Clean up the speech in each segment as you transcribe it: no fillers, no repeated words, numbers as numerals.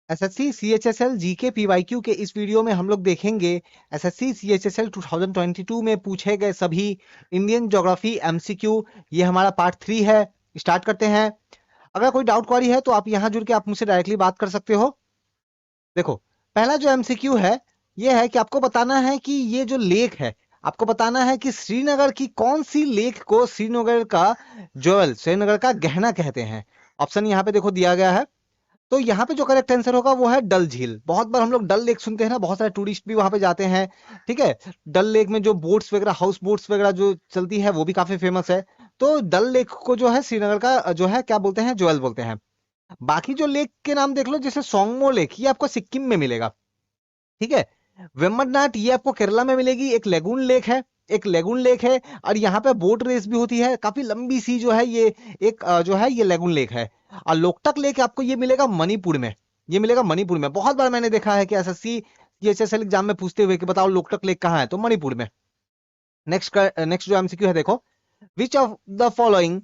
SSC CHSL GK PYQ के इस video में हम लोग देखेंगे एसएससी सीएचएसएल 2022 में पूछे गए सभी इंडियन ज्योग्राफी एमसीक्यू। ये हमारा पार्ट 3 है। स्टार्ट करते हैं। अगर कोई डाउट क्वेरी है तो आप यहां जुड़ के आप मुझसे डायरेक्टली बात कर सकते हो। देखो, पहला जो एमसीक्यू है ये है कि आपको बताना है कि ये जो लेक है, आपको बताना है कि श्रीनगर की कौन सी लेक को श्रीनगर का ज्वेल, श्रीनगर का गहना कहते हैं। ऑप्शन यहाँ पे देखो दिया गया है। तो यहाँ पे जो करेक्ट आंसर होगा वो है डल झील। बहुत बार हम लोग डल लेक सुनते हैं ना, बहुत सारे टूरिस्ट भी वहां पे जाते हैं। ठीक है, डल लेक में जो बोट्स वगैरह, हाउस बोट्स वगैरह जो चलती है वो भी काफी फेमस है। तो डल लेक को जो है श्रीनगर का जो है क्या बोलते हैं, ज्वेल बोलते हैं। बाकी जो लेक के नाम देख लो, जैसे सोंगमो लेक, ये आपको सिक्किम में मिलेगा। ठीक है, वेम्बनाड ये आपको केरला में मिलेगी। एक लेगून लेक है, एक लेगून लेक है। और यहाँ पे बोट रेस भी होती है, काफी लंबी सी जो है ये एक जो है ये लेगून लेक है। और लोकटक लेक आपको ये मिलेगा मणिपुर में। ये मिलेगा मणिपुर में। बहुत बार मैंने देखा है कि एसएससी सीएचएसएल एग्जाम में पूछते हुए कि बताओ लोकटक लेक कहाँ है, तो मणिपुर में। नेक्स्ट जो एमसीक्यू है देखो, विच of the following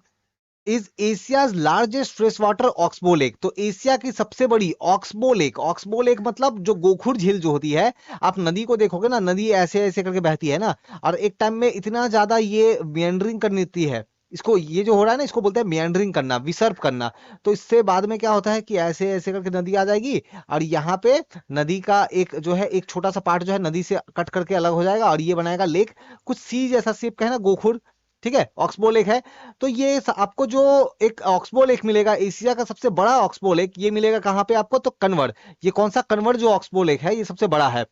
is Asia's largest fresh water oxbow lake. तो एशिया की सबसे बड़ी ऑक्सबो लेक, ऑक्सबो लेक मतलब जो गोखुर झील जो होती है, आप नदी को देखोगे ना, नदी ऐसे ऐसे करके बहती है ना, और एक टाइम में इतना ज्यादा ये मियंडरिंग करनी होती है। इसको ये जो हो रहा है ना, इसको बोलते हैं मियंडरिंग करना, विसर्प करना। तो इससे बाद में क्या होता है कि ऐसे ऐसे करके नदी आ जाएगी, और यहाँ पे नदी का एक जो है एक छोटा सा पार्ट जो है नदी से कट करके अलग हो जाएगा, और ये बनाएगा लेक। कुछ सी जैसा शेप का है ना गोखुर। ठीक है, ऑक्सबो लेक है। तो ये आपको जो एक ऑक्सबो लेक मिलेगा, एशिया का सबसे बड़ा ऑक्सबो लेक, ये मिलेगा कहाँ पे आपको, तो कन्वर। ये कौन सा, कन्वर जो ऑक्सबो लेक है ये सबसे बड़ा है।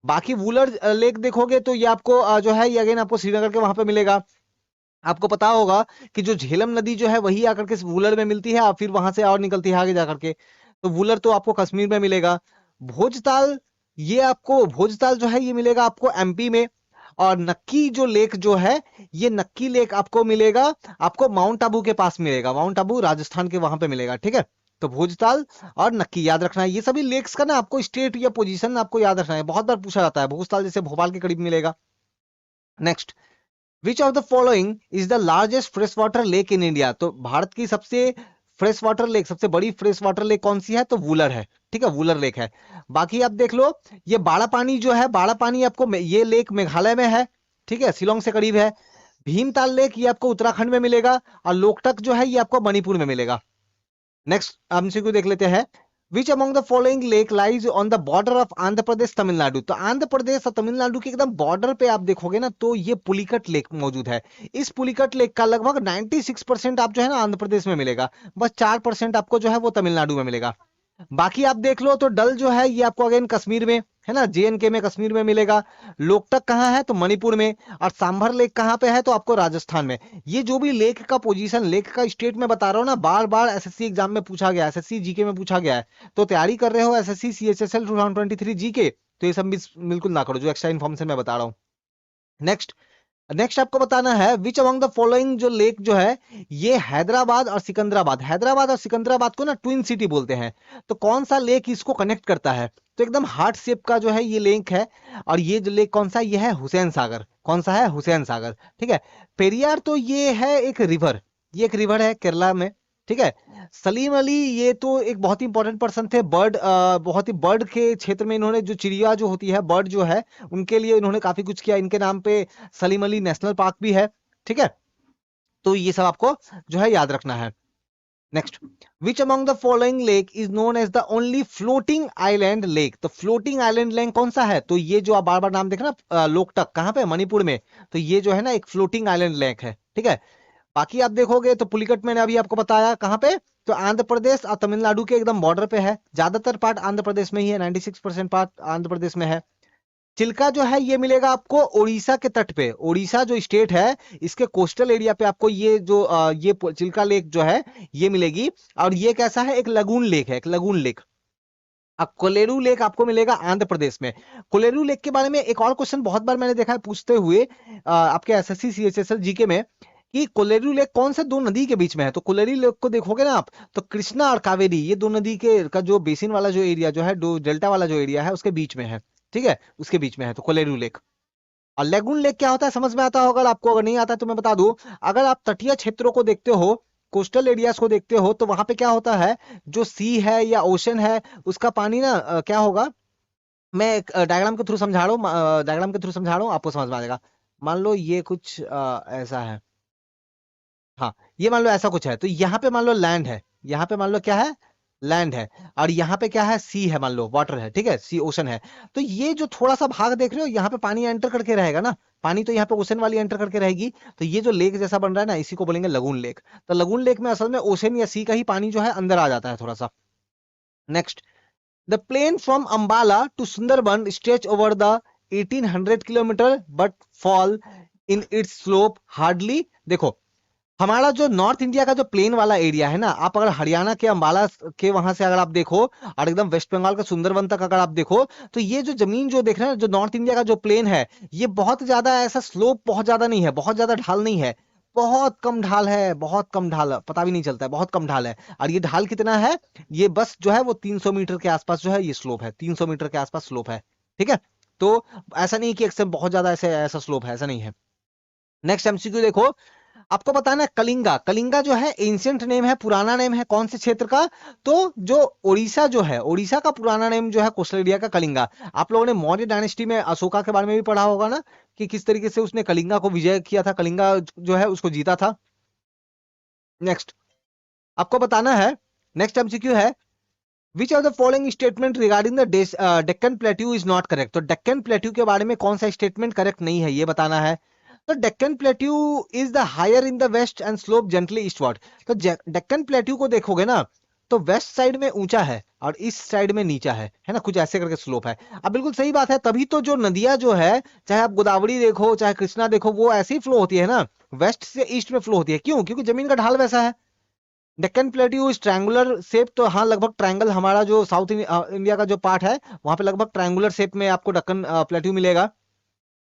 बाकी वुलर लेक देखोगे तो ये आपको जो है ये अगेन आपको श्रीनगर के वहां पे मिलेगा। आपको पता होगा कि जो झेलम नदी जो है वही आकर के वुलर में मिलती है, और फिर वहां से और निकलती है आगे जाकर के। तो वुलर तो आपको कश्मीर में मिलेगा। भोजताल, ये आपको भोजताल जो है ये मिलेगा आपको एमपी में। और नक्की जो लेक जो है, ये नक्की लेक आपको मिलेगा, आपको माउंट आबू के पास मिलेगा। माउंट आबू राजस्थान के वहां पे मिलेगा। ठीक है, तो भोजताल और नक्की याद रखना है। ये सभी लेक्स का ना आपको स्टेट या पोजीशन आपको याद रखना है, बहुत बार पूछा जाता है। भोजताल जैसे भोपाल के करीब मिलेगा। Next, which of the following is the largest fresh water lake in India. तो भारत की सबसे फ्रेश वाटर लेक, सबसे बड़ी फ्रेश वाटर लेक कौन सी है, तो वुलर है। ठीक है, वुलर लेक है। बाकी आप देख लो, ये बाड़ा पानी जो है, बाड़ा पानी आपको ये लेक मेघालय में है। ठीक है, शिलोंग से करीब है। भीमताल लेक ये आपको उत्तराखंड में मिलेगा। और लोकटक जो है ये आपको मणिपुर में मिलेगा। नेक्स्ट एमसीक्यू देख लेते हैं। Which among the following lake lies on the border of Andhra Pradesh Tamil Nadu. तो आंध्र प्रदेश और तमिलनाडु के एकदम बॉर्डर पे आप देखोगे ना, तो ये पुलिकट लेक मौजूद है। इस पुलिकट लेक का लगभग 96% आप जो है ना आंध्र प्रदेश में मिलेगा। बस 4% आपको जो है वो तमिलनाडु में मिलेगा। बाकी आप देख लो तो डल जो है ये आपको अगेन कश्मीर में है ना, जेएनके में, कश्मीर में मिलेगा। लोकटक कहाँ है, तो मणिपुर में। और सांभर लेक कहाँ पे है, तो आपको राजस्थान में। ये जो भी लेक का पोजीशन, लेक का स्टेट में बता रहा हूँ ना, बार बार एसएससी एग्जाम में पूछा गया, एसएससी जीके में पूछा गया है। तो तैयारी कर रहे हो एसएससी सीएचएसएल 2023 जीके, तो ये सब बिल्कुल ना करो जो एक्स्ट्रा इन्फॉर्मेशन मैं बता रहा हूँ। नेक्स्ट, नेक्स्ट आपको बताना है विच अमंग द फॉलोइंग जो लेक जो है, ये हैदराबाद और सिकंदराबाद, हैदराबाद और सिकंदराबाद को ना ट्विन सिटी बोलते हैं। तो कौन सा लेक इसको कनेक्ट करता है, तो एकदम हार्ट शेप का जो है ये लेक है। और ये जो लेक कौन सा, ये है हुसैन सागर। कौन सा है, हुसैन सागर। ठीक है, पेरियार तो ये है एक रिवर, ये एक रिवर है केरला में। ठीक है, सलीम अली ये तो एक बहुत ही इंपॉर्टेंट पर्सन थे, बर्ड, बहुत ही बर्ड के क्षेत्र में इन्होंने जो चिड़िया जो होती है, बर्ड जो है, उनके लिए इन्होंने काफी कुछ किया। इनके नाम पे सलीम अली नेशनल पार्क भी है। ठीक है, तो ये सब आपको जो है याद रखना है। Next, which among the following lake is known as the only floating island lake. तो फ्लोटिंग आइलैंड लेक कौन सा है, तो ये जो आप बार बार नाम देख रहे ना, लोकटक कहाँ पे, मणिपुर में। तो ये जो है ना एक फ्लोटिंग आइलैंड लेक है। ठीक है, बाकी आप देखोगे तो पुलिकट मैंने अभी आपको बताया कहाँ पे, तो आंध्र प्रदेश और तमिलनाडु के एकदम बॉर्डर पे है। ज्यादातर पार्ट आंध्र प्रदेश में ही है, 96% पार्ट आंध्र प्रदेश में है। चिल्का जो है ये मिलेगा आपको उड़ीसा के तट पे। उड़ीसा जो स्टेट है, इसके कोस्टल एरिया पे आपको ये जो ये चिल्का लेक जो है ये मिलेगी। और ये कैसा है, एक लगून लेक है, एक लगून लेक। अब कोलेरू लेक आपको मिलेगा आंध्र प्रदेश में। कोलेरू लेक के बारे में एक और क्वेश्चन बहुत बार मैंने देखा है पूछते हुए आपके एसएससी सीएचएसएल जीके में, कि कोलेरू लेक कौन से दो नदी के बीच में है। तो कोलेरू लेक को देखोगे ना आप, तो कृष्णा और कावेरी ये दो नदी के का जो बेसिन वाला जो एरिया जो है, डेल्टा वाला जो एरिया है उसके बीच में है। ठीक है, उसके बीच में है तो कोलेरू लेक। और लेगून लेक क्या होता है समझ में आता होगा आपको, अगर नहीं आता है तो मैं बता दूं। अगर आप तटीय क्षेत्रों को देखते हो, कोस्टल एरियाज को देखते हो तो वहां पे क्या होता है, जो सी है या ओशन है उसका पानी ना क्या होगा, मैं एक डायग्राम के थ्रू समझा रहा हूँ, डायग्राम के थ्रू समझा रहा हूँ, आपको समझ में आ जाएगा। मान लो ये कुछ ऐसा है, हाँ ये मान लो ऐसा कुछ है, तो यहाँ पे मान लो लैंड है, यहाँ पे मान लो क्या है, लैंड है, और यहाँ पे क्या है, सी है, मान लो वाटर है, ठीक है, सी ओशन है। तो ये जो थोड़ा सा भाग देख रहे हो, यहाँ पे पानी एंटर करके रहेगा ना, पानी तो यहाँ पे ओशन वाली एंटर करके रहेगी, तो ये जो लेक जैसा बन रहा है ना, इसी को बोलेंगे लगून लेक। तो लगून लेक में असल में ओशन या सी का ही पानी जो है अंदर आ जाता है थोड़ा सा। Next, the plain from Ambala to Sundarban stretch over the 1800 kilometre but fall in its slope hardly. देखो, हमारा जो नॉर्थ इंडिया का जो प्लेन वाला एरिया है ना, आप अगर हरियाणा के अंबाला के वहां से अगर आप देखो और एकदम वेस्ट बंगाल का सुंदरबन तक अगर आप देखो, तो ये जो जमीन जो देख रहे हैं, जो नॉर्थ इंडिया का जो प्लेन है, ये बहुत ज्यादा ऐसा स्लोप बहुत ज्यादा नहीं है, बहुत ज्यादा ढाल नहीं है, बहुत कम ढाल है, बहुत कम ढाल है, पता भी नहीं चलता है, बहुत कम ढाल है। और ये ढाल कितना है, ये बस जो है वो 300 मीटर के आसपास जो है ये स्लोप है, 300 मीटर के आसपास स्लोप है, ठीक है। तो ऐसा नहीं कि एकदम बहुत ज्यादा ऐसे ऐसा स्लोप है, ऐसा नहीं है। नेक्स्ट एमसीक्यू देखो, आपको बताना है कलिंगा। कलिंगा जो है एंशियंट नेम है, पुराना नेम है कौन से क्षेत्र का, तो जो ओडिशा जो है, ओडिशा का पुराना नेम जो है कोस्टल एरिया का कलिंगा। आप लोगों ने मौर्य डायनेस्टी में अशोका के बारे में भी पढ़ा होगा ना, कि किस तरीके से उसने कलिंगा को विजय किया था, कलिंगा जो है उसको जीता था। नेक्स्ट, आपको बताना है, नेक्स्ट एमसीक्यू है, विच of the following statement regarding the Deccan plateau is not correct. तो डेक्कन प्लेट्यू के बारे में कौन सा स्टेटमेंट करेक्ट नहीं है, ये बताना है। तो Deccan plateau is the higher in the west and slope gently eastward. तो डेक्कन प्लेट्यू को देखोगे ना, तो वेस्ट साइड में ऊंचा है और इस साइड में नीचा है ना, कुछ ऐसे करके स्लोप है। अब बिल्कुल सही बात है, तभी तो जो नदियां जो है, चाहे आप गोदावरी देखो चाहे कृष्णा देखो, वो ऐसे ही फ्लो होती है ना, वेस्ट से ईस्ट में फ्लो होती है। क्यों? क्योंकि जमीन का ढाल वैसा है। Deccan plateau is triangular shape, तो हाँ लगभग ट्रायंगल, हमारा जो साउथ इंडिया का जो पार्ट है वहां पे लगभग ट्रायंगुलर शेप में आपको डेक्कन प्लेट्यू मिलेगा।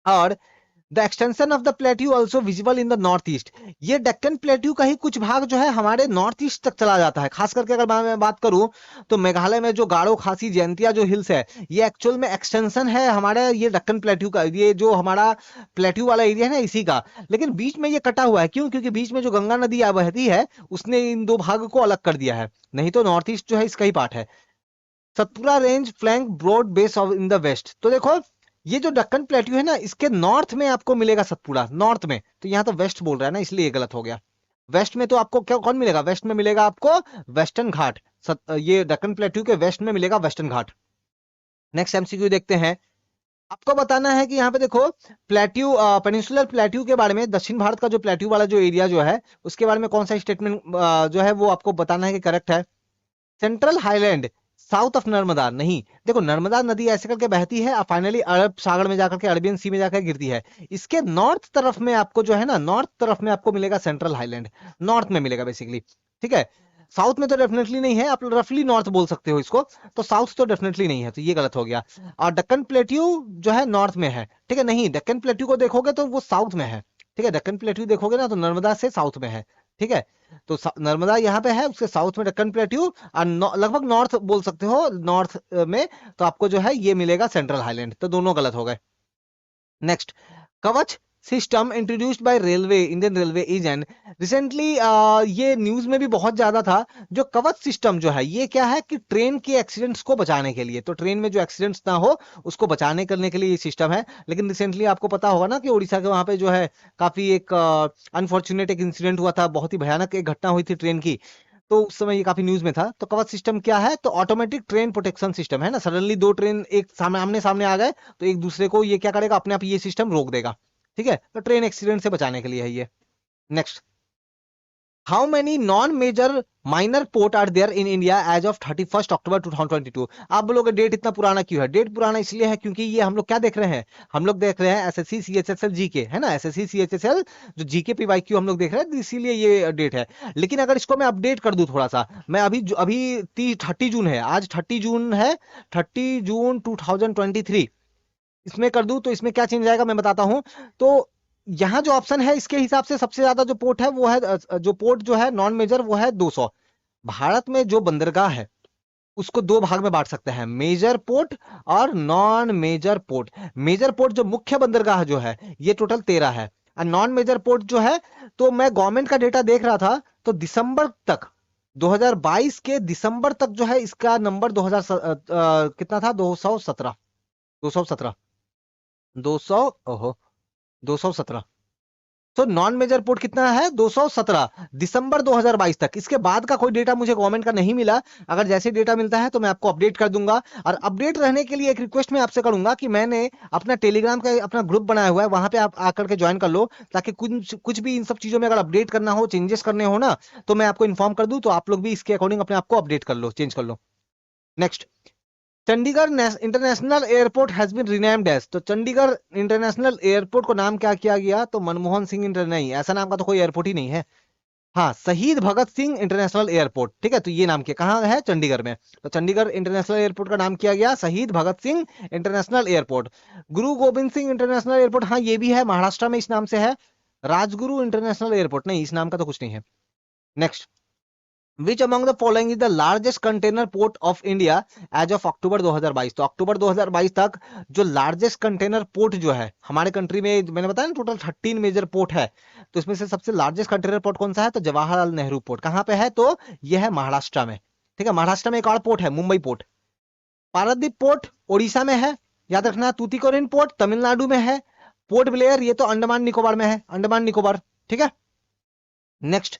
और the extension of the plateau also visible in the north east. ये डेक्कन प्लेट्यू का ही कुछ भाग जो है हमारे नॉर्थ ईस्ट तक चला जाता है। खास करके अगर मैं बात करूं, तो मेघालय में जो गारो खासी जयंतिया जो हिल्स है, ये एक्चुअल में एक्सटेंशन है हमारे ये डेक्कन प्लेट्यू का, ये जो हमारा प्लेट्यू वाला एरिया है ना इसी का। लेकिन बीच में ये कटा हुआ है, क्यों? क्योंकि बीच में जो गंगा नदी बहती है, उसने इन दो भाग को अलग कर दिया है, नहीं तो नॉर्थ ईस्ट जो है इसका ही पार्ट है। Satpura range flank broad base of in the west. तो देखो, ये जो दक्कन प्लेट्यू है ना, इसके नॉर्थ में आपको मिलेगा सतपुरा, नॉर्थ में। तो यहाँ तो वेस्ट बोल रहा है ना, इसलिए ये गलत हो गया। वेस्ट में तो आपको क्या कौन मिलेगा, वेस्ट में मिलेगा आपको वेस्टर्न घाट। ये दक्कन प्लेट्यू के वेस्ट में मिलेगा वेस्टर्न घाट। नेक्स्ट एमसीक्यू देखते हैं, आपको बताना है कि यहाँ पे देखो, प्लेट्यू पेनिनसुलर प्लेट्यू के बारे में, दक्षिण भारत का जो प्लेट्यू वाला जो एरिया जो है, उसके बारे में कौन सा स्टेटमेंट जो है वो आपको बताना है कि करेक्ट है। Central highland south of Narmada. नहीं, देखो नर्मदा नदी ऐसे करके बहती है और फाइनली अरब सागर में जाकर के, अरबियन सी में जाकर गिरती है। इसके नॉर्थ तरफ में आपको जो है ना, नॉर्थ तरफ में आपको मिलेगा सेंट्रल हाईलैंड, नॉर्थ में मिलेगा बेसिकली, ठीक है। साउथ में तो डेफिनेटली नहीं है, आप रफली नॉर्थ बोल सकते हो इसको, तो साउथ तो डेफिनेटली नहीं है, तो ये गलत हो गया। और दक्कन प्लेट्यू जो है नॉर्थ में है, ठीक है। नहीं, दक्कन प्लेट्यू को देखोगे तो वो साउथ में है, ठीक है। दक्कन प्लेट्यू देखोगे ना तो नर्मदा से साउथ में है, ठीक है। तो नर्मदा यहाँ पे है, उसके साउथ में दक्कन प्लेट्यू, और लगभग नॉर्थ बोल सकते हो, नॉर्थ में तो आपको जो है ये मिलेगा सेंट्रल हाईलैंड। तो दोनों गलत हो गए। नेक्स्ट, कवच system introduced by railway, Indian railway is an. Recently ये न्यूज में भी बहुत ज्यादा था। जो कवच सिस्टम जो है, ये क्या है कि ट्रेन के एक्सीडेंट्स को बचाने के लिए, तो ट्रेन में जो एक्सीडेंट्स ना हो उसको बचाने करने के लिए ये सिस्टम है। लेकिन रिसेंटली आपको पता होगा ना कि उड़ीसा के वहां पे जो है काफी एक अनफॉर्चुनेट एक इंसिडेंट हुआ था, बहुत ही भयानक एक घटना हुई थी ट्रेन की। तो उस समय ये काफी न्यूज में था। तो कवच सिस्टम क्या है, तो ऑटोमेटिक ट्रेन प्रोटेक्शन सिस्टम है ना। सडनली दो ट्रेन एक आमने सामने आ गए, तो एक दूसरे को ये क्या करेगा, अपने आप ये सिस्टम रोक देगा, ठीक है। तो ट्रेन एक्सीडेंट से बचाने के लिए है ये। Next, how many non major minor port are there in India as of 31 October 2022। आप बोलोगे डेट इतना पुराना क्यों है? डेट पुराना इसलिए है क्योंकि ये हम लोग क्या देख रहे हैं, हम लोग देख रहे हैं एसएससी सीएचएसएल जीके, है ना। एसएससी सीएचएसएल जो जीके पीवाईक्यू हम लोग देख रहे हैं, इसीलिए ये डेट है। लेकिन अगर इसको मैं अपडेट कर दूं थोड़ा सा, मैं अभी 30 जून है, आज 30 जून है, 30 जून 2023, इसमें कर दूं तो इसमें क्या चेंज आएगा मैं बताता हूं। तो यहाँ जो ऑप्शन है इसके हिसाब से सबसे ज्यादा जो पोर्ट है वो है जो पोर्ट जो है नॉन मेजर वो है 200। भारत में जो बंदरगाह है उसको दो भाग में बांट सकते हैं, मेजर पोर्ट और non major port. Major port जो मुख्य बंदरगाह जो है ये टोटल 13 है, और नॉन मेजर पोर्ट जो है, तो मैं गवर्नमेंट का डेटा देख रहा था, तो दिसंबर तक 2022 के दिसंबर तक जो है इसका नंबर 2000 कितना था, 217, 217, 200, ओहो 217। तो नॉन मेजर पोर्ट कितना है, 217 दिसंबर 2022 तक। इसके बाद का कोई डेटा मुझे गवर्नमेंट का नहीं मिला। अगर जैसे डेटा मिलता है तो मैं आपको अपडेट कर दूंगा। और अपडेट रहने के लिए एक रिक्वेस्ट मैं आपसे करूंगा कि मैंने अपना टेलीग्राम का अपना ग्रुप बनाया हुआ है, वहां पे आप आकर के ज्वाइन कर लो, ताकि कुछ कुछ भी इन सब चीजों में अगर अपडेट करना हो, चेंजेस करने हो ना, तो मैं आपको इन्फॉर्म कर दूं, तो आप लोग भी इसके अकॉर्डिंग अपने आप को अपडेट कर लो, चेंज कर लो। Next, Chandigarh international airport has been renamed as. तो चंडीगढ़ इंटरनेशनल एयरपोर्ट को नाम क्या किया गया, तो मनमोहन सिंह नहीं, ऐसा नाम का तो कोई एयरपोर्ट ही नहीं है। हाँ, शहीद भगत सिंह इंटरनेशनल एयरपोर्ट, ठीक है, तो ये नाम किया, कहाँ है, चंडीगढ़ में। तो चंडीगढ़ इंटरनेशनल एयरपोर्ट का नाम किया गया शहीद भगत सिंह इंटरनेशनल एयरपोर्ट। गुरु गोविंद सिंह इंटरनेशनल एयरपोर्ट, हाँ ये भी है, महाराष्ट्र में इस नाम से है। राजगुरु इंटरनेशनल एयरपोर्ट नहीं, इस नाम का तो कुछ नहीं है। Next, which among the following is the largest container port of India as of October 2022। तो अक्टूबर 2022 तक जो लार्जेस्ट कंटेनर पोर्ट जो है हमारे कंट्री में, मैंने बताया ना टोटल 13 मेजर पोर्ट है, तो इसमें से सबसे लार्जेस्ट कंटेनर पोर्ट कौन सा है, तो जवाहरलाल नेहरू पोर्ट। कहां पे है, तो यह है महाराष्ट्र में। ठीक है, महाराष्ट्र में एक और पोर्ट है, मुंबई पोर्ट। पारादीप पोर्ट उड़ीसा में है, याद रखना। तूतीकोरिन पोर्ट तमिलनाडु में है। पोर्ट ब्लेयर ये तो अंडमान निकोबार में है, अंडमान निकोबार, ठीक है। Next,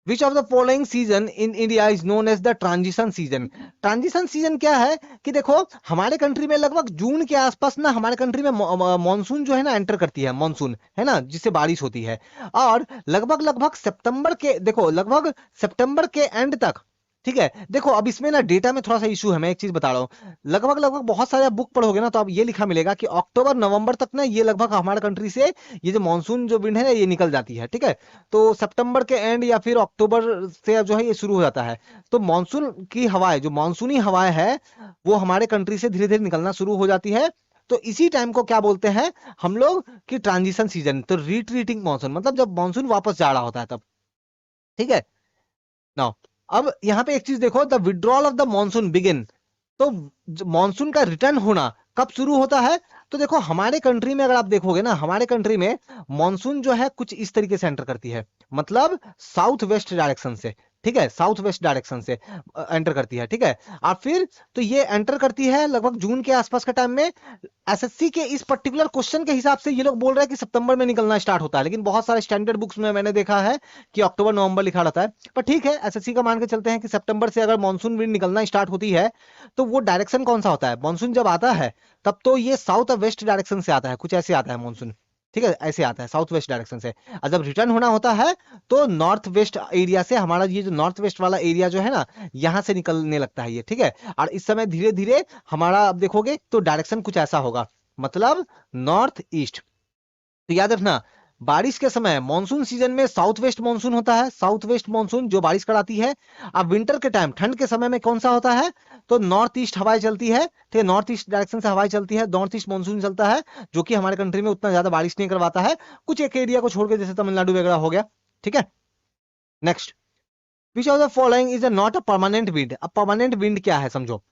which of the following season in India is known as the transition season. Transition season क्या है कि देखो हमारे कंट्री में लगभग जून के आसपास ना हमारे कंट्री में मॉनसून जो है ना एंटर करती है, मॉनसून है ना, जिससे बारिश होती है। और लगभग लगभग सितंबर के, देखो लगभग सितंबर के एंड तक, ठीक है। देखो अब इसमें ना डेटा में थोड़ा सा इशू है, मैं एक चीज बता रहा हूँ। लगभग लगभग बहुत सारे आप बुक पढ़ोगे ना, तो अब ये लिखा मिलेगा कि अक्टूबर नवंबर तक ना ये लगभग हमारे कंट्री से ये जो मानसून जो विंड है ना ये निकल जाती है, ठीक है। तो सितंबर के एंड या फिर अक्टूबर से जो है ये शुरू हो जाता है। तो मानसून की हवाएं, जो मानसूनी हवाएं है, वो हमारे कंट्री से धीरे धीरे निकलना शुरू हो जाती है। तो इसी टाइम को क्या बोलते हैं हम लोग कि ट्रांजिशन सीजन। तो रिट्रीटिंग मानसून मतलब जब मानसून वापस जा रहा होता है तब, ठीक है। नाउ अब यहां पे एक चीज देखो, the withdrawal of the monsoon begin. तो मानसून का रिटर्न होना कब शुरू होता है, तो देखो हमारे कंट्री में अगर आप देखोगे ना, हमारे कंट्री में मानसून जो है कुछ इस तरीके से एंटर करती है, मतलब साउथ वेस्ट डायरेक्शन से, ठीक है, साउथ वेस्ट डायरेक्शन से एंटर करती है, ठीक है। और फिर तो ये एंटर करती है लगभग जून के आसपास के टाइम में। एसएससी के इस पर्टिकुलर क्वेश्चन के हिसाब से ये लोग बोल रहे हैं कि सितंबर में निकलना स्टार्ट होता है, लेकिन बहुत सारे स्टैंडर्ड बुक्स में मैंने देखा है कि अक्टूबर नवंबर लिखा रहता है। पर ठीक है, एसएससी का मान के चलते हैं कि सितंबर से अगर मानसून विंड निकलना स्टार्ट होती है, तो वो डायरेक्शन कौन सा होता है, मानसून जब आता है तब तो ये साउथ और वेस्ट डायरेक्शन से आता है, कुछ ऐसे आता है मानसून, ठीक है, ऐसे आता है साउथ वेस्ट डायरेक्शन से। और जब रिटर्न होना होता है तो नॉर्थ वेस्ट एरिया से, हमारा ये जो नॉर्थ वेस्ट वाला एरिया जो है ना, यहां से निकलने लगता है ये, ठीक है। और इस समय धीरे धीरे हमारा अब देखोगे तो डायरेक्शन कुछ ऐसा होगा, मतलब नॉर्थ ईस्ट। तो याद रखना, बारिश के समय मानसून सीजन में साउथ वेस्ट मानसून होता है, साउथ वेस्ट मानसून जो बारिश कराती है। अब विंटर के टाइम, ठंड के समय में कौन सा होता है, तो नॉर्थ ईस्ट हवाएं चलती है, ठीक है, नॉर्थ ईस्ट डायरेक्शन से हवाएं चलती है, नॉर्थ ईस्ट मानसून चलता है, जो कि हमारे कंट्री में उतना ज्यादा बारिश नहीं करवाता है, कुछ एक एरिया को छोड़ के, जैसे तमिलनाडु वगैरह हो गया, ठीक है। Next, which of the following is not a permanent wind. अब परमानेंट विंड क्या है समझो,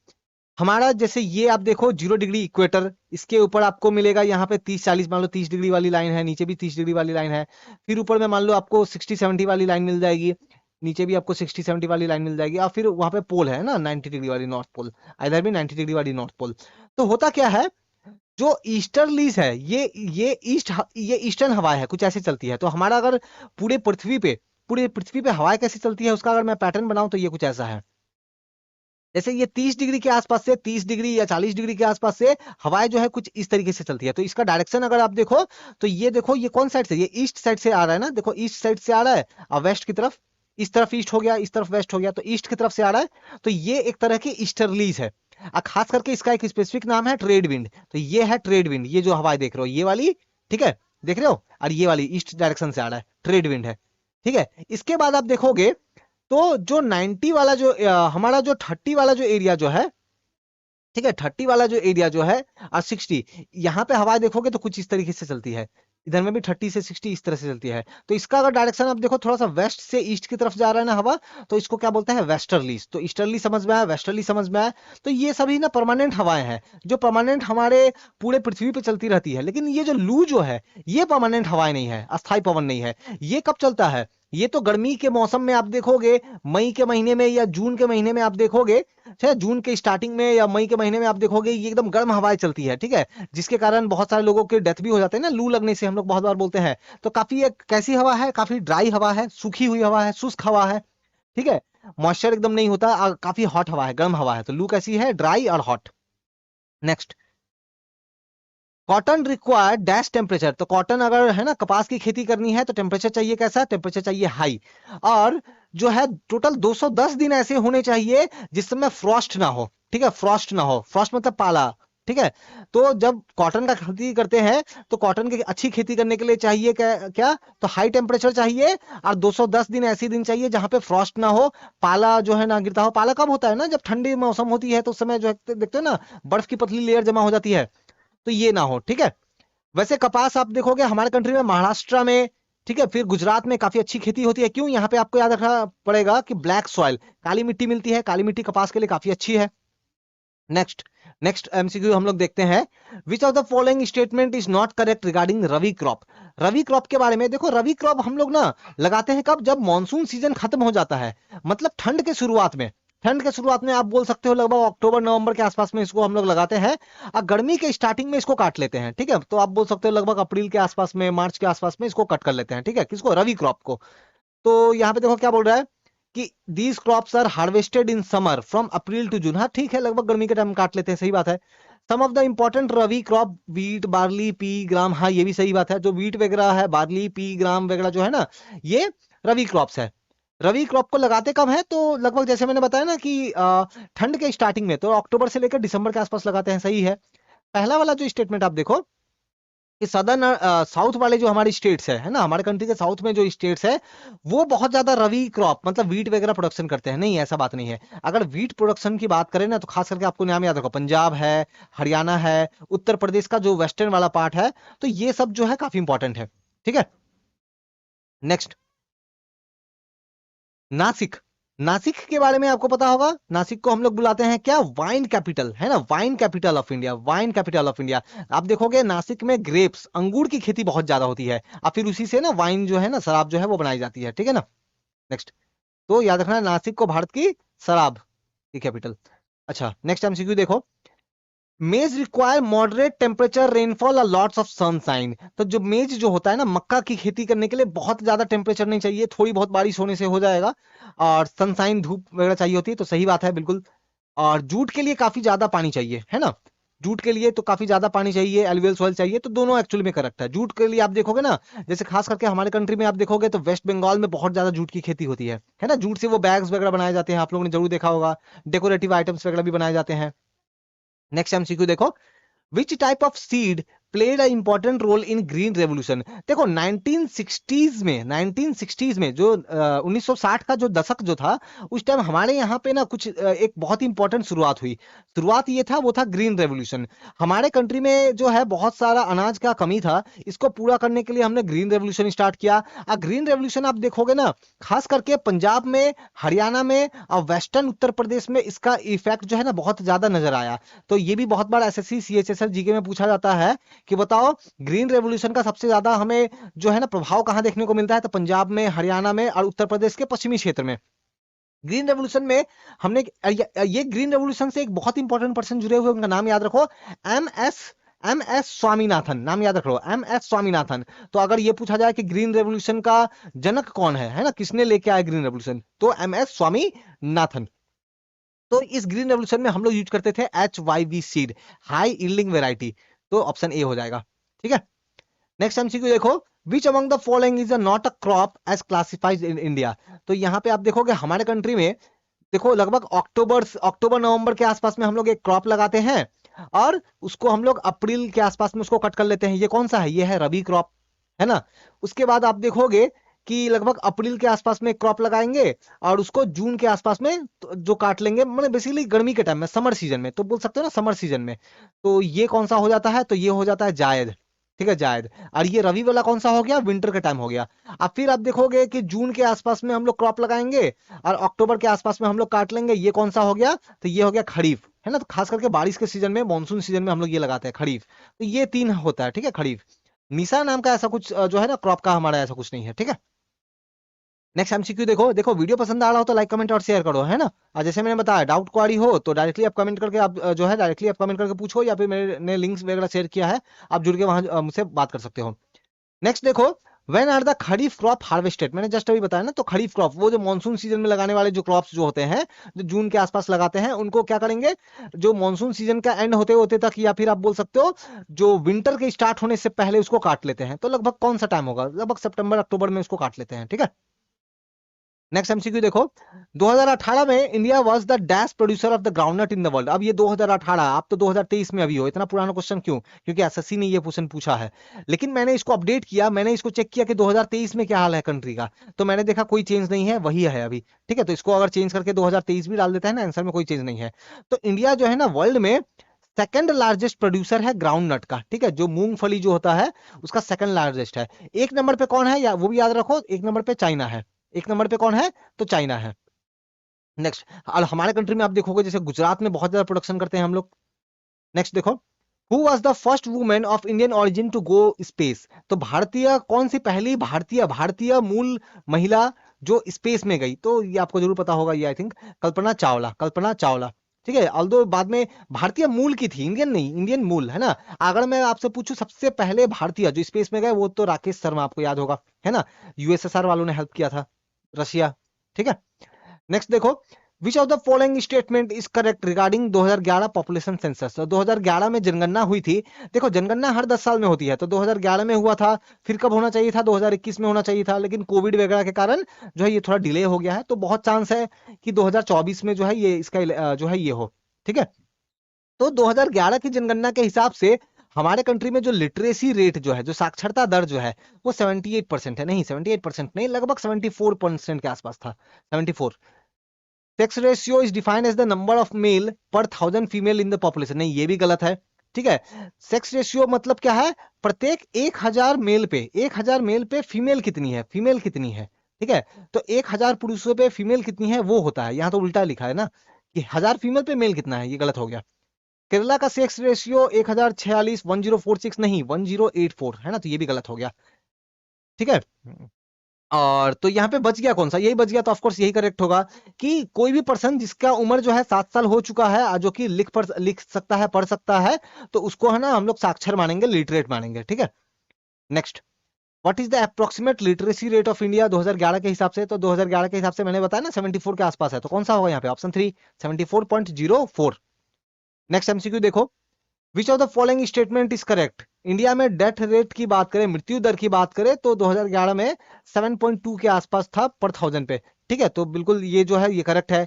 हमारा जैसे ये आप देखो 0 डिग्री इक्वेटर, इसके ऊपर आपको मिलेगा यहाँ पे 30-40, मान लो 30 डिग्री वाली लाइन है, नीचे भी 30 डिग्री वाली लाइन है। फिर ऊपर में मान लो आपको 60-70 वाली लाइन मिल जाएगी, नीचे भी आपको 60-70 वाली लाइन मिल जाएगी। और फिर वहां पे पोल है ना 90 डिग्री वाली नॉर्थ पोल, इधर भी 90 डिग्री वाली नॉर्थ पोल। तो होता क्या है, जो ईस्टर्लीज है ये ईस्टर्न हवाएं है, कुछ ऐसे चलती है। तो हमारा अगर पूरे पृथ्वी पे हवाएं कैसे चलती है उसका अगर मैं पैटर्न बनाऊं, तो ये कुछ ऐसा है। जैसे ये 30 डिग्री के आसपास से, 30 डिग्री या 40 डिग्री के आसपास से हवाएं जो है कुछ इस तरीके से चलती है। तो इसका डायरेक्शन अगर आप देखो, तो ये देखो ये कौन साइड से, ये ईस्ट साइड से आ रहा है ना, देखो ईस्ट साइड से आ रहा है, और वेस्ट की तरफ, इस तरफ ईस्ट हो गया, इस तरफ वेस्ट हो गया, तो ईस्ट की तरफ से आ रहा है। तो ये एक तरह की ईस्टर्लीज है। खास करके इसका एक स्पेसिफिक नाम है ट्रेड विंड। तो ये है ट्रेड विंड, ये जो हवाएं देख रहे हो ये वाली, ठीक है, देख रहे हो, और ये वाली ईस्ट डायरेक्शन से आ रहा है, ट्रेड विंड है, ठीक है। इसके बाद आप देखोगे तो जो 90 वाला जो हमारा जो 30 वाला जो एरिया जो है, ठीक है, 30 वाला जो एरिया जो है और 60, यहाँ पे हवाएं देखोगे तो कुछ इस तरीके से चलती है। इधर में भी 30 से 60 इस तरह से चलती है। तो इसका अगर डायरेक्शन आप देखो थोड़ा सा वेस्ट से ईस्ट की तरफ जा रहा है ना हवा, तो इसको क्या बोलते हैं, वेस्टर्ली। तो ईस्टर्ली समझ में आया, वेस्टर्ली समझ में आया। तो ये सभी ना परमानेंट हवाएं हैं जो परमानेंट हमारे पूरे पृथ्वी पे चलती रहती है। लेकिन ये जो लू जो है ये परमानेंट हवाएं नहीं है, अस्थायी पवन नहीं है। ये कब चलता है, ये तो गर्मी के मौसम में आप देखोगे, मई के महीने में या जून के महीने में आप देखोगे, अच्छा जून के स्टार्टिंग में या मई के महीने में आप देखोगे ये एकदम गर्म हवाएं चलती है, ठीक है, जिसके कारण बहुत सारे लोगों के डेथ भी हो जाते हैं ना लू लगने से, हम लोग बहुत बार बोलते हैं। तो काफी एक कैसी हवा है, काफी ड्राई हवा है, सूखी हुई हवा है, शुष्क हवा है, ठीक है, मॉइस्चर एकदम नहीं होता, काफी हॉट हवा है, गर्म हवा है। तो लू कैसी है, ड्राई और hot. Next, cotton require dash temperature. तो कॉटन अगर है ना कपास की खेती करनी है तो टेम्परेचर चाहिए कैसा, टेम्परेचर चाहिए हाई। और जो है टोटल 210 दिन ऐसे होने चाहिए जिस समय फ्रॉस्ट ना हो, ठीक है, फ्रॉस्ट ना हो, फ्रॉस्ट मतलब पाला, ठीक है। तो जब कॉटन का खेती करते हैं तो कॉटन की अच्छी खेती करने के लिए चाहिए क्या, क्या तो हाई टेम्परेचर चाहिए, और 210 दिन ऐसे दिन चाहिए जहां पे फ्रॉस्ट ना हो, पाला जो है ना गिरता हो। पाला कब होता है ना, जब ठंडी मौसम होती है तो उस समय जो है देखते हो ना बर्फ की पतली लेयर जमा हो जाती है, तो ये ना हो, ठीक है। वैसे कपास आप देखोगे हमारे कंट्री में महाराष्ट्र में, ठीक है, फिर गुजरात में काफी अच्छी खेती होती है। क्यों, यहाँ पे आपको याद रखना पड़ेगा कि ब्लैक सॉइल, काली मिट्टी मिलती है, काली मिट्टी कपास के लिए काफी अच्छी है। नेक्स्ट, नेक्स्ट एमसीक्यू हम लोग देखते हैं, which of the following statement is not correct regarding rabi crop. Rabi crop के बारे में देखो, रवि क्रॉप हम लोग ना लगाते हैं कब, जब मानसून सीजन खत्म हो जाता है, मतलब ठंड के शुरुआत में। ठंड के शुरुआत में आप बोल सकते हो लगभग अक्टूबर नवंबर के आसपास में इसको हम लोग लगाते हैं, और गर्मी के स्टार्टिंग में इसको काट लेते हैं, ठीक है। तो आप बोल सकते हो लगभग अप्रैल के आसपास में, मार्च के आसपास में इसको कट कर लेते हैं, ठीक है, किसको, रवि क्रॉप को। तो यहाँ पे देखो क्या बोल रहा है कि these crops are harvested in summer from April to June. हाँ ठीक है, लगभग गर्मी के टाइम काट लेते हैं, सही बात है। Some of the important rabi crop, wheat, barley, pea, gram, हाँ ये भी सही बात है। जो वीट वगैरह है, बार्ली, पी, ग्राम वगैरह जो है ना, ये रवि क्रॉप्स है। रवि क्रॉप को लगाते कब है, तो लगभग जैसे मैंने बताया ना कि ठंड के स्टार्टिंग में, तो अक्टूबर से लेकर दिसंबर के आसपास लगाते हैं, सही है। पहला वाला जो स्टेटमेंट आप देखो कि सदर्न साउथ वाले जो हमारी स्टेट्स है ना, हमारे कंट्री के साउथ में जो स्टेट्स है वो बहुत ज्यादा रवि क्रॉप मतलब वीट वगैरह प्रोडक्शन करते हैं, नहीं ऐसा बात नहीं है। अगर वीट प्रोडक्शन की बात करें ना तो खास करके आपको नाम याद रखो, पंजाब है, हरियाणा है, उत्तर प्रदेश का जो वेस्टर्न वाला पार्ट है, तो ये सब जो है काफी इंपॉर्टेंट है, ठीक है। नेक्स्ट, नासिक। नासिक के बारे में आपको पता होगा, नासिक को हम लोग बुलाते हैं क्या, वाइन कैपिटल, है ना, wine capital of India, wine capital of India. आप देखोगे नासिक में ग्रेप्स, अंगूर की खेती बहुत ज्यादा होती है, और फिर उसी से ना वाइन जो है ना, शराब जो है वो बनाई जाती है, ठीक है ना। नेक्स्ट, तो याद रखना नासिक को भारत की शराब की कैपिटल। अच्छा नेक्स्ट एमसीक्यू देखो, मेज रिक्वायर मॉडरेट टेम्परेचर, रेनफॉल और लॉट्स ऑफ सनशाइन। तो जो मेज जो होता है ना, मक्का की खेती करने के लिए बहुत ज्यादा टेम्परेचर नहीं चाहिए, थोड़ी बहुत बारिश होने से हो जाएगा, और सनशाइन धूप वगैरह चाहिए होती है, तो सही बात है बिल्कुल। और जूट के लिए काफी ज्यादा पानी चाहिए, है ना, जूट के लिए तो काफी ज्यादा पानी चाहिए, एलुवियल सॉइल चाहिए, तो दोनों एक्चुअली में करेक्ट है। जूट के लिए आप देखोगे ना, जैसे खास करके हमारे कंट्री में आप देखोगे तो वेस्ट बंगाल में बहुत ज्यादा जूट की खेती होती है ना, जूट से वो बैग्स वगैरह बनाए जाते हैं, आप लोगों ने जरूर देखा होगा, डेकोरेटिव आइटम्स वगैरह भी बनाए जाते हैं। नेक्स्ट एमसीक्यू देखो, which type of seed played a important role in green revolution. देखो 1960s में जो 1960 का जो दशक जो था, उस टाइम हमारे यहाँ पे ना कुछ एक बहुत ही इंपॉर्टेंट शुरुआत हुई। शुरुआत ये था, वो था ग्रीन रेवोल्यूशन। हमारे कंट्री में जो है बहुत सारा अनाज का कमी था, इसको पूरा करने के लिए हमने ग्रीन रेवोल्यूशन स्टार्ट किया। ग्रीन रेवोल्यूशन आप देखोगे ना, खास करके पंजाब में, हरियाणा में और वेस्टर्न उत्तर प्रदेश में इसका इफेक्ट जो है ना बहुत ज्यादा नजर आया। तो ये भी बहुत बार एसएससी सीएचएसएल जीके में पूछा जाता है कि बताओ ग्रीन रेवोल्यूशन का सबसे ज्यादा हमें जो है ना प्रभाव कहां देखने को मिलता है, तो पंजाब में, हरियाणा में और उत्तर प्रदेश के पश्चिमी क्षेत्र में। ग्रीन रेवोल्यूशन में हमने ये ग्रीन रेवोल्यूशन से एक बहुत इंपॉर्टेंट पर्सन जुड़े हुए, उनका नाम याद रखो, M S M S Swaminathan, नाम याद रखो, एम एस स्वामीनाथन। तो अगर ये पूछा जाए कि ग्रीन रेवोल्यूशन का जनक कौन है ना, किसने लेके आया ग्रीन रेवोल्यूशन, तो एम एस स्वामीनाथन। तो इस ग्रीन रेवोल्यूशन में हम लोग यूज करते थे HYV seed, high yielding variety, तो ऑप्शन ए हो जाएगा, ठीक है। नेक्स्ट एमसीक्यू देखो, which among the following is not a crop as classified in India. तो यहाँ पे आप देखोगे हमारे कंट्री में, देखो लगभग अक्टूबर नवंबर के आसपास में हम लोग एक क्रॉप लगाते हैं, और उसको हम लोग अप्रैल के आसपास में उसको कट कर लेते हैं। ये कौन सा है, ये है रबी क्रॉप, है ना। उसके बाद आप देखोगे कि लगभग अप्रैल के आसपास में क्रॉप लगाएंगे, और उसको जून के आसपास में जो काट लेंगे, मतलब बेसिकली गर्मी के टाइम में, समर सीजन में, तो बोल सकते हो ना समर सीजन में। तो ये कौन सा हो जाता है, तो ये हो जाता है जायद, ठीक है, जायद। और ये रवि वाला कौन सा हो गया, विंटर का टाइम हो गया। अब फिर आप देखोगे कि जून के आसपास में हम लोग क्रॉप लगाएंगे और अक्टूबर के आसपास में हम लोग काट लेंगे, ये कौन सा हो गया, तो ये हो गया खरीफ, है ना। तो खास करके बारिश के सीजन में, मानसून सीजन में हम लोग ये लगाते हैं खरीफ। तो ये 3 होता है, ठीक है, खरीफ। निशा नाम का ऐसा कुछ जो है ना क्रॉप का हमारा ऐसा कुछ नहीं है, ठीक है। नेक्स्ट एमसीक्यू देखो, देखो वीडियो पसंद आ रहा हो तो लाइक कमेंट और शेयर करो, है ना। और जैसे मैंने बताया, डाउट क्वारी हो तो डायरेक्टली आप कमेंट करके, आप जो है डायरेक्टली आप कमेंट करके पूछो, या फिर मैंने लिंक्स वगैरह शेयर किया है, आप जुड़ के वहां मुझसे बात कर सकते हो। नेक्स्ट देखो, when are the kharif crop harvested, मैंने जस्ट अभी बताया ना, तो खरीफ क्रॉप वो जो मानसून सीजन में लगाने वाले जो क्रॉप्स जो होते हैं, जो जून के आसपास लगाते हैं, उनको क्या करेंगे, जो मानसून सीजन का एंड होते होते तक, या फिर आप बोल सकते हो जो विंटर के स्टार्ट होने से पहले उसको काट लेते हैं। तो लगभग कौन सा टाइम होगा, लगभग सितंबर अक्टूबर में उसको काट लेते हैं, ठीक है। नेक्स्ट एमसीक्यू देखो, 2018 में India was the dash producer of the groundnut in the world. अब ये 2018, आप तो 2023 में अभी हो, इतना पुराना क्वेश्चन क्यों, क्योंकि एसएससी ने ये क्वेश्चन पूछा है। लेकिन मैंने इसको अपडेट किया, मैंने इसको चेक किया कि 2023 में क्या हाल है कंट्री का, तो मैंने देखा कोई चेंज नहीं है, वही है अभी, ठीक है। तो इसको अगर चेंज करके 2023 भी डाल देता है ना आंसर में, कोई चेंज नहीं है। तो इंडिया जो है ना वर्ल्ड में सेकंड लार्जेस्ट प्रोड्यूसर है ग्राउंड नट का, ठीक है, जो मूंगफली जो होता है उसका सेकंड लार्जेस्ट है। एक नंबर पे कौन है, या वो भी याद रखो, एक नंबर पे चाइना है। एक नंबर पे कौन है, तो चाइना है। नेक्स्ट, और हमारे कंट्री में आप देखोगे जैसे गुजरात में बहुत ज्यादा प्रोडक्शन करते हैं हम लोग। नेक्स्ट देखो, who was the first women of Indian origin to go space. तो भारतीय कौन सी पहली भारतीय भारतीय मूल महिला जो स्पेस में गई, तो ये आपको जरूर पता होगा, ये आई थिंक कल्पना चावला, कल्पना चावला, ठीक है। ऑल्दो बाद में भारतीय मूल की थी, इंडियन नहीं, इंडियन मूल, है ना। अगर मैं आपसे पूछूं सबसे पहले भारतीय जो स्पेस में गए, वो तो राकेश शर्मा, आपको याद होगा, है ना। यूएसएसआर वालों ने हेल्प किया था, रशिया, ठीक है। नेक्स्ट देखो, विच of the following statement is correct regarding 2011 population census. तो 2011 में जनगणना हुई थी। देखो जनगणना हर 10 साल में होती है, तो 2011 में हुआ था, फिर कब होना चाहिए था, 2021 में होना चाहिए था, लेकिन कोविड वगैरह के कारण जो है ये थोड़ा डिले हो गया है। तो बहुत चांस है कि 2024 में जो है ये इसका जो है ये हो, ठीक है। तो 2011 की जनगणना के हिसाब से हमारे कंट्री में जो लिटरेसी रेट जो है, जो साक्षरता दर जो है, वो 78% है, नहीं 78% नहीं, लगभग 74% के आसपास था, 74। Sex ratio is defined as the number of male per 1000 female in the population, नहीं ये भी गलत है, ठीक है। सेक्स रेशियो मतलब क्या है, प्रत्येक 1000 मेल पे फीमेल कितनी है, फीमेल कितनी है, ठीक है। तो 1000 पुरुषों पे फीमेल कितनी है वो होता है, यहाँ तो उल्टा लिखा है ना कि 1000 फीमेल पे मेल कितना है, ये गलत हो गया। केरला का सेक्स रेशियो 1046, 1046 नहीं 1084 है ना, तो ये भी गलत हो गया, ठीक है। और तो यहाँ पे बच गया कौन सा, यही बच गया, तो ऑफकोर्स यही करेक्ट होगा कि कोई भी पर्सन जिसका उम्र जो है 7 साल हो चुका है, जो कि लिख सकता है, पढ़ सकता है, तो उसको है ना हम लोग साक्षर मानेंगे, लिटरेट मानेंगे, ठीक है। Next, what is the approximate literacy rate of India 2011 के हिसाब से। तो 2011 के हिसाब से मैंने बताया ना 74 के आसपास है, तो कौन सा होगा यहाँ पे, ऑप्शन 3, 74.04। नेक्स्ट एमसीक्यू देखो, विच of the following statement is correct. India में डेथ रेट की बात करें, मृत्यु दर की बात करें, तो 2011 में 7.2 के आसपास था पर 1000 पे, ठीक है। तो बिल्कुल ये जो है ये करेक्ट है।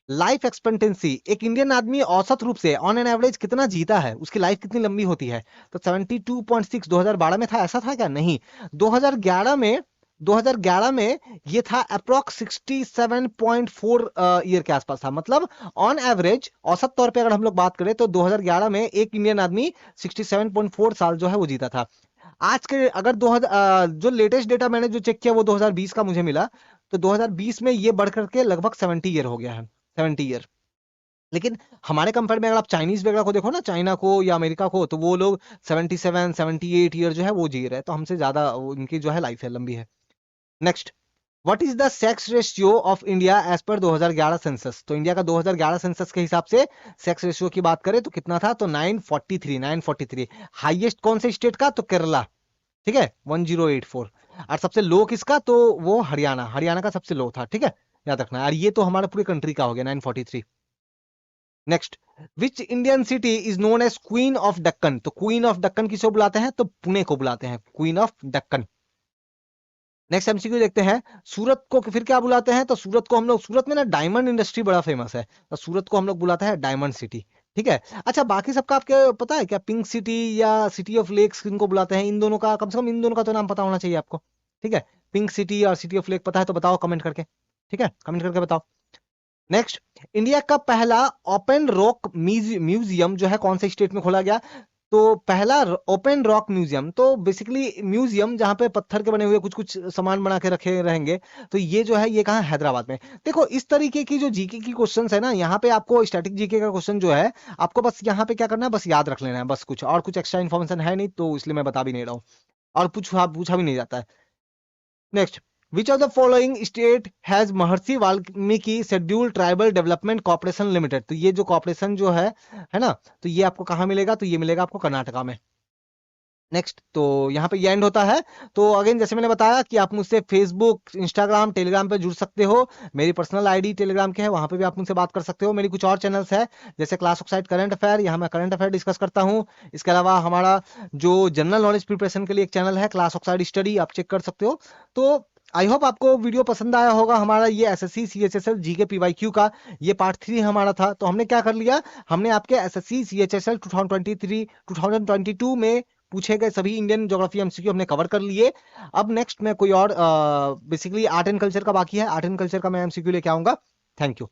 लाइफ एक्सपेक्टेंसी, एक इंडियन आदमी औसत रूप से ऑन एन एवरेज कितना जीता है, उसकी लाइफ कितनी लंबी होती है, तो 72.6 2012 में था, ऐसा था क्या, नहीं। 2011 में 2011 में ये था अप्रोक्स 67.4 ईयर के आसपास था, मतलब ऑन एवरेज औसत तौर पे अगर हम लोग बात करें तो 2011 में एक इंडियन आदमी 67.4 साल जो है वो जीता था। आज के अगर 2000 जो लेटेस्ट डेटा मैंने जो चेक किया वो 2020 का मुझे मिला, तो 2020 में ये बढ़ करके लगभग 70 ईयर हो गया है, 70 ईयर। लेकिन हमारे कंपेयर में अगर आप चाइनीज वगैरह को देखो ना, चाइना को या अमेरिका को, तो वो लोग 77 78 ईयर जो है वो जी रहे हैं, तो हमसे ज्यादा उनकी जो है लाइफ है, लंबी है। Next, what is the sex ratio of India as per 2011 census. तो इंडिया का 2011 सेंसस के हिसाब से सेक्स रेशियो की बात करें तो कितना था, तो 943, 943। हाईएस्ट कौन से स्टेट का, तो केरला, ठीक है, 1084। और सबसे लो किसका, तो वो हरियाणा, हरियाणा का सबसे लो था, ठीक है, याद रखना। और ये तो हमारे पूरे कंट्री का हो गया 943। Next, which Indian city is known as queen of Deccan. तो क्वीन ऑफ डक्कन किसको बुलाते हैं, तो पुणे को बुलाते हैं, queen of Deccan. Next MCQ देखते हैं, सूरत को फिर क्या बुलाते हैं, तो सूरत को हम लोग, सूरत में ना डायमंड इंडस्ट्री बड़ा फेमस है, तो सूरत को हम लोग बुलाते हैं डायमंड सिटी, ठीक है। अच्छा बाकी सबका आपको पता है क्या, पिंक सिटी या सिटी ऑफ लेक्स किनको बुलाते हैं, इन दोनों का कम से कम इन दोनों का तो नाम पता होना चाहिए आपको, ठीक है। पिंक सिटी और सिटी ऑफ लेक पता है तो बताओ कमेंट करके, ठीक है, कमेंट करके बताओ। नेक्स्ट, इंडिया का पहला ओपन रॉक म्यूजियम जो है कौन से स्टेट में खोला गया, तो पहला ओपन रॉक म्यूजियम, तो बेसिकली म्यूजियम जहाँ पे पत्थर के बने हुए कुछ कुछ सामान बना के रखे रहेंगे। तो ये जो है ये कहाँ, हैदराबाद में। देखो इस तरीके की जो जीके की क्वेश्चंस है ना, यहाँ पे आपको स्टैटिक जीके का क्वेश्चन जो है, आपको बस यहाँ पे क्या करना है, बस याद रख लेना है, बस कुछ और कुछ एक्स्ट्रा इन्फॉर्मेशन है नहीं, तो इसलिए मैं बता भी नहीं रहा हूँ, और पूछा भी नहीं जाता है। Next, which of the following state has Maharshi Valmiki scheduled tribal development corporation limited. तो ये जो कॉर्पोरेशन जो है ना, तो ये आपको कहाँ मिलेगा, तो ये मिलेगा आपको कर्नाटका में। नेक्स्ट, तो यहाँ पे ये एंड होता है। तो अगेन जैसे मैंने बताया कि आप मुझसे फेसबुक, इंस्टाग्राम, टेलीग्राम पे जुड़ सकते हो। मेरी पर्सनल आईडी टेलीग्राम के है, वहां पे भी आप मुझसे बात कर सकते हो। मेरी कुछ और चैनल्स है, जैसे class of side current affair, यहाँ मैं करंट अफेयर डिस्कस करता हूँ। इसके अलावा हमारा जो जनरल नॉलेज प्रिपरेशन के लिए एक चैनल है, क्लास ऑफ साइड स्टडी, आप चेक कर सकते हो। तो आई होप आपको वीडियो पसंद आया होगा। हमारा ये एसएससी सीएचएसएल जीके पीवाईक्यू का ये पार्ट 3 हमारा था। तो हमने क्या कर लिया, हमने आपके एसएससी सीएचएसएल 2023 2022 में पूछे गए सभी इंडियन ज्योग्राफी एमसीक्यू हमने कवर कर लिए। अब नेक्स्ट मैं कोई और बेसिकली आर्ट एंड कल्चर का बाकी है, आर्ट एंड कल्चर का मैं एमसीक्यू लेके आऊंगा। Thank you.